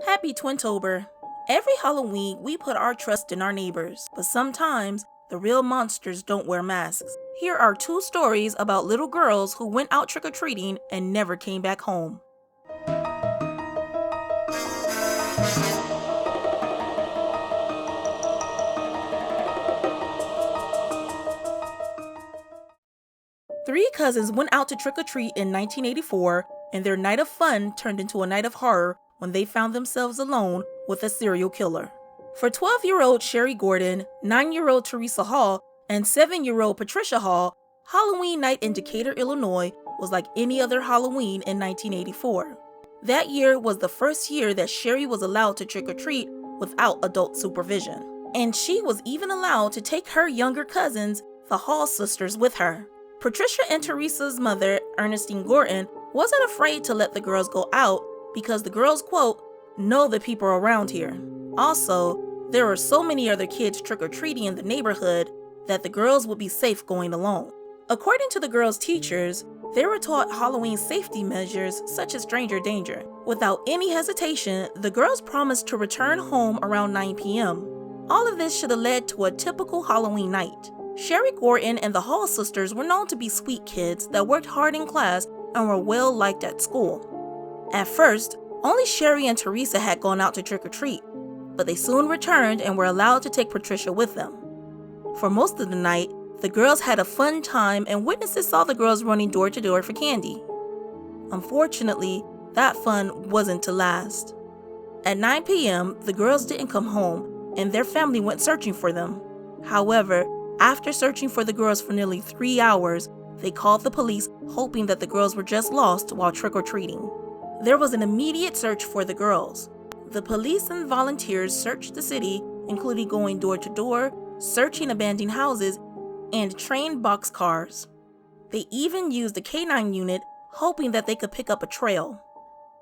Happy Twintober! Every Halloween, we put our trust in our neighbors, but sometimes the real monsters don't wear masks. Here are two stories about little girls who went out trick-or-treating and never came back home. Three cousins went out to trick-or-treat in 1984, and their night of fun turned into a night of horror when they found themselves alone with a serial killer. For 12-year-old Sherry Gordon, 9-year-old Teresa Hall, and 7-year-old Patricia Hall, Halloween night in Decatur, Illinois was like any other Halloween in 1984. That year was the first year that Sherry was allowed to trick-or-treat without adult supervision. And she was even allowed to take her younger cousins, the Hall sisters, with her. Patricia and Teresa's mother, Ernestine Gordon, wasn't afraid to let the girls go out because the girls, quote, know the people around here. Also, there were so many other kids trick-or-treating in the neighborhood that the girls would be safe going alone. According to the girls' teachers, they were taught Halloween safety measures such as stranger danger. Without any hesitation, the girls promised to return home around 9 p.m. All of this should have led to a typical Halloween night. Sherry Gordon and the Hall sisters were known to be sweet kids that worked hard in class and were well liked at school. At first, only Sherry and Teresa had gone out to trick-or-treat, but they soon returned and were allowed to take Patricia with them. For most of the night, the girls had a fun time and witnesses saw the girls running door to door for candy. Unfortunately, that fun wasn't to last. At 9 p.m., the girls didn't come home and their family went searching for them. However, after searching for the girls for nearly 3 hours, they called the police hoping that the girls were just lost while trick-or-treating. There was an immediate search for the girls. The police and volunteers searched the city, including going door to door, searching abandoned houses, and trained boxcars. They even used a canine unit, hoping that they could pick up a trail.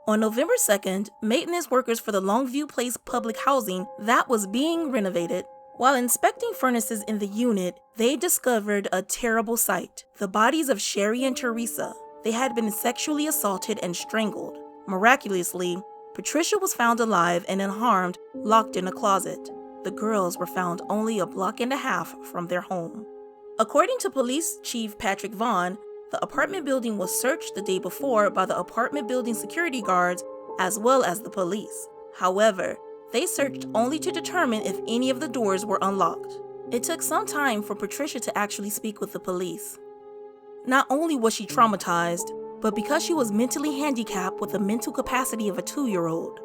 On November 2nd, maintenance workers for the Longview Place public housing that was being renovated. While inspecting furnaces in the unit, they discovered a terrible sight: the bodies of Sherry and Teresa. They had been sexually assaulted and strangled. Miraculously, Patricia was found alive and unharmed, locked in a closet. The girls were found only a block and a half from their home. According to Police Chief Patrick Vaughn, the apartment building was searched the day before by the apartment building security guards as well as the police. However, they searched only to determine if any of the doors were unlocked. It took some time for Patricia to actually speak with the police. Not only was she traumatized, but because she was mentally handicapped with the mental capacity of a 2-year-old.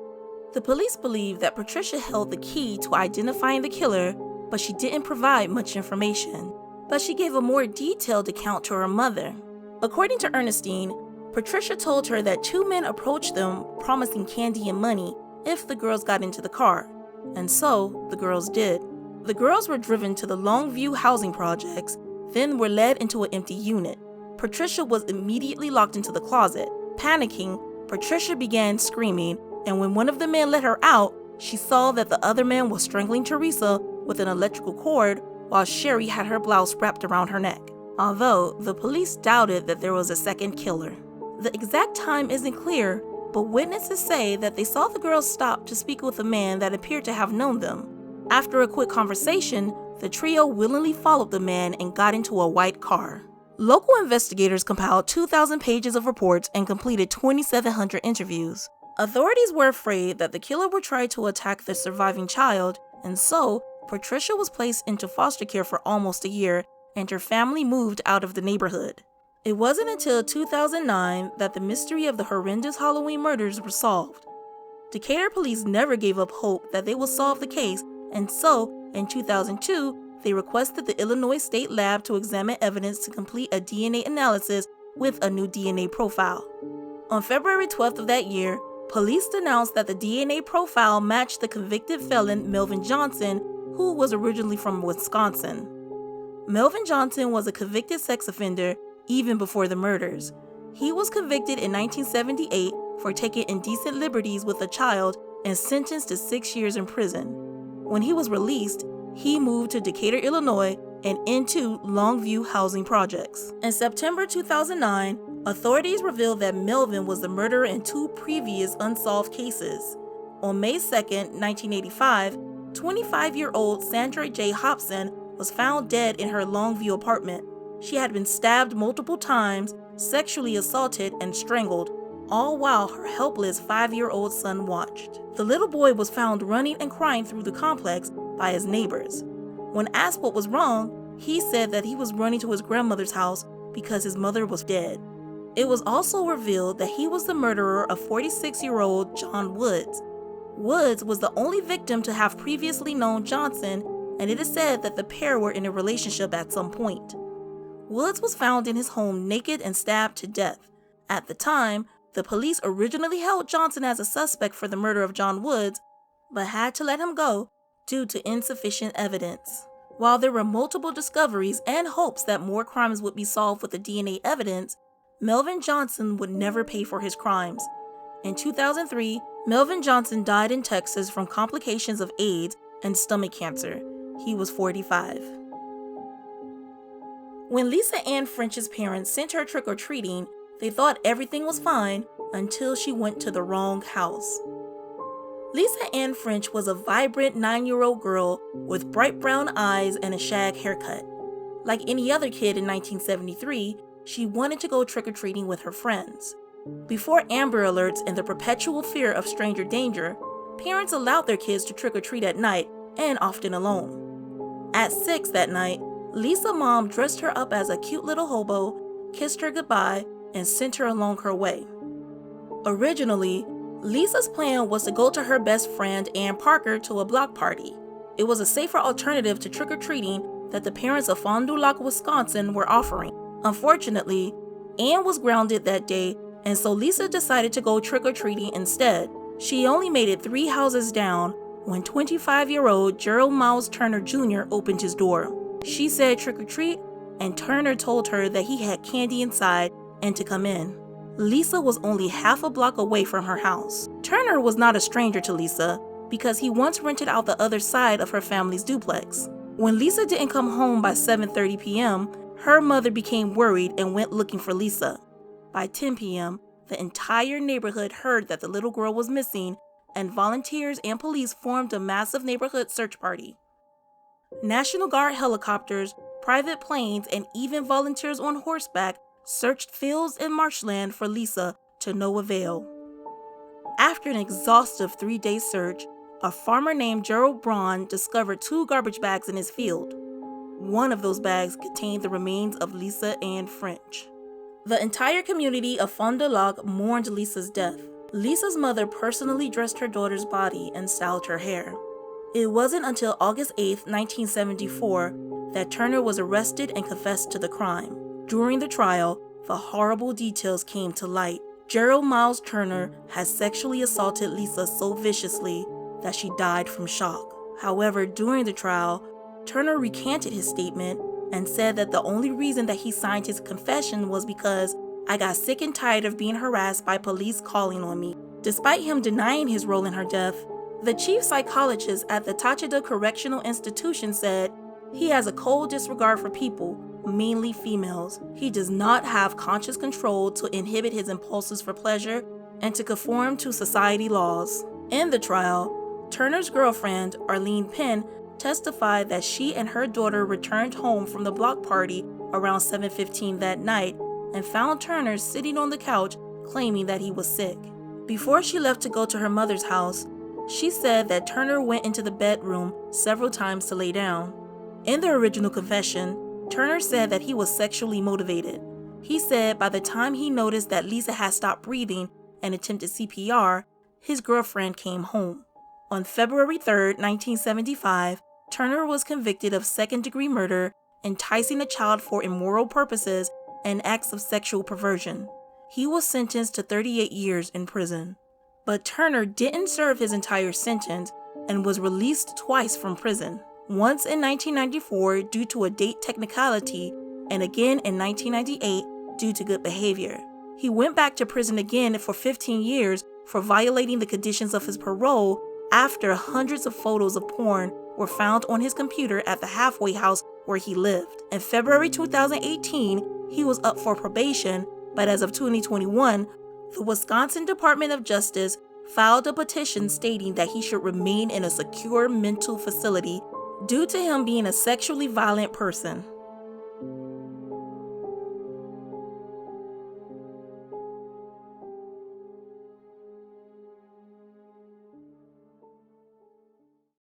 The police believed that Patricia held the key to identifying the killer, but she didn't provide much information. But she gave a more detailed account to her mother. According to Ernestine, Patricia told her that 2 men approached them promising candy and money if the girls got into the car, and so the girls did. The girls were driven to the Longview housing projects, then were led into an empty unit. Patricia was immediately locked into the closet. Panicking, Patricia began screaming, and when one of the men let her out, she saw that the other man was strangling Teresa with an electrical cord while Sherry had her blouse wrapped around her neck. Although the police doubted that there was a second killer. The exact time isn't clear, but witnesses say that they saw the girls stop to speak with a man that appeared to have known them. After a quick conversation, the trio willingly followed the man and got into a white car. Local investigators compiled 2,000 pages of reports and completed 2,700 interviews. Authorities were afraid that the killer would try to attack the surviving child, and so Patricia was placed into foster care for almost a year, and her family moved out of the neighborhood. It wasn't until 2009 that the mystery of the horrendous Halloween murders was solved. Decatur police never gave up hope that they would solve the case, and so, in 2002, they requested the Illinois State Lab to examine evidence to complete a DNA analysis with a new DNA profile. On February 12th of that year, police announced that the DNA profile matched the convicted felon Melvin Johnson, who was originally from Wisconsin. Melvin Johnson was a convicted sex offender even before the murders. He was convicted in 1978 for taking indecent liberties with a child and sentenced to 6 years in prison. When he was released, he moved to Decatur, Illinois, and into Longview housing projects. In September 2009, authorities revealed that Melvin was the murderer in 2 previous unsolved cases. On May 2, 1985, 25-year-old Sandra J. Hobson was found dead in her Longview apartment. She had been stabbed multiple times, sexually assaulted, and strangled, all while her helpless 5-year-old son watched. The little boy was found running and crying through the complex by his neighbors. When asked what was wrong, he said that he was running to his grandmother's house because his mother was dead. It was also revealed that he was the murderer of 46-year-old John Woods. Woods was the only victim to have previously known Johnson, and it is said that the pair were in a relationship at some point. Woods was found in his home naked and stabbed to death. At the time, the police originally held Johnson as a suspect for the murder of John Woods, but had to let him go due to insufficient evidence. While there were multiple discoveries and hopes that more crimes would be solved with the DNA evidence, Melvin Johnson would never pay for his crimes. In 2003, Melvin Johnson died in Texas from complications of AIDS and stomach cancer. He was 45. When Lisa Ann French's parents sent her trick-or-treating, they thought everything was fine until she went to the wrong house. Lisa Ann French was a vibrant 9-year-old girl with bright brown eyes and a shag haircut. Like any other kid in 1973, she wanted to go trick-or-treating with her friends. Before Amber Alerts and the perpetual fear of stranger danger, parents allowed their kids to trick-or-treat at night and often alone. At 6 that night, Lisa's mom dressed her up as a cute little hobo, kissed her goodbye, and sent her along her way. Originally, Lisa's plan was to go to her best friend Ann Parker to a block party. It was a safer alternative to trick-or-treating that the parents of Fond du Lac, Wisconsin were offering. Unfortunately, Ann was grounded that day, and so Lisa decided to go trick-or-treating instead. She only made it 3 houses down when 25-year-old Gerald Miles Turner Jr. opened his door. She said trick-or-treat, and Turner told her that he had candy inside and to come in. Lisa was only half a block away from her house. Turner was not a stranger to Lisa because he once rented out the other side of her family's duplex. When Lisa didn't come home by 7:30 p.m., her mother became worried and went looking for Lisa. By 10 p.m., the entire neighborhood heard that the little girl was missing, and volunteers and police formed a massive neighborhood search party. National Guard helicopters, private planes, and even volunteers on horseback searched fields and marshland for Lisa to no avail. After an exhaustive 3-day search, a farmer named Gerald Braun discovered 2 garbage bags in his field. One of those bags contained the remains of Lisa Ann French. The entire community of Fond du Lac mourned Lisa's death. Lisa's mother personally dressed her daughter's body and styled her hair. It wasn't until August 8, 1974, that Turner was arrested and confessed to the crime. During the trial, the horrible details came to light. Gerald Miles Turner had sexually assaulted Lisa so viciously that she died from shock. However, during the trial, Turner recanted his statement and said that the only reason that he signed his confession was because "I got sick and tired of being harassed by police calling on me." Despite him denying his role in her death, the chief psychologist at the Tachida Correctional Institution said he has a cold disregard for people, mainly females. He does not have conscious control to inhibit his impulses for pleasure and to conform to society laws. In the trial, Turner's girlfriend, Arlene Penn, testified that she and her daughter returned home from the block party around 7:15 that night and found Turner sitting on the couch claiming that he was sick. Before she left to go to her mother's house, she said that Turner went into the bedroom several times to lay down. In the original confession, Turner said that he was sexually motivated. He said by the time he noticed that Lisa had stopped breathing and attempted CPR, his girlfriend came home. On February 3, 1975, Turner was convicted of second-degree murder, enticing a child for immoral purposes, and acts of sexual perversion. He was sentenced to 38 years in prison. But Turner didn't serve his entire sentence and was released twice from prison. Once in 1994 due to a date technicality, and again in 1998 due to good behavior. He went back to prison again for 15 years for violating the conditions of his parole after hundreds of photos of porn were found on his computer at the halfway house where he lived. In February 2018, he was up for probation, but as of 2021, the Wisconsin Department of Justice filed a petition stating that he should remain in a secure mental facility due to him being a sexually violent person.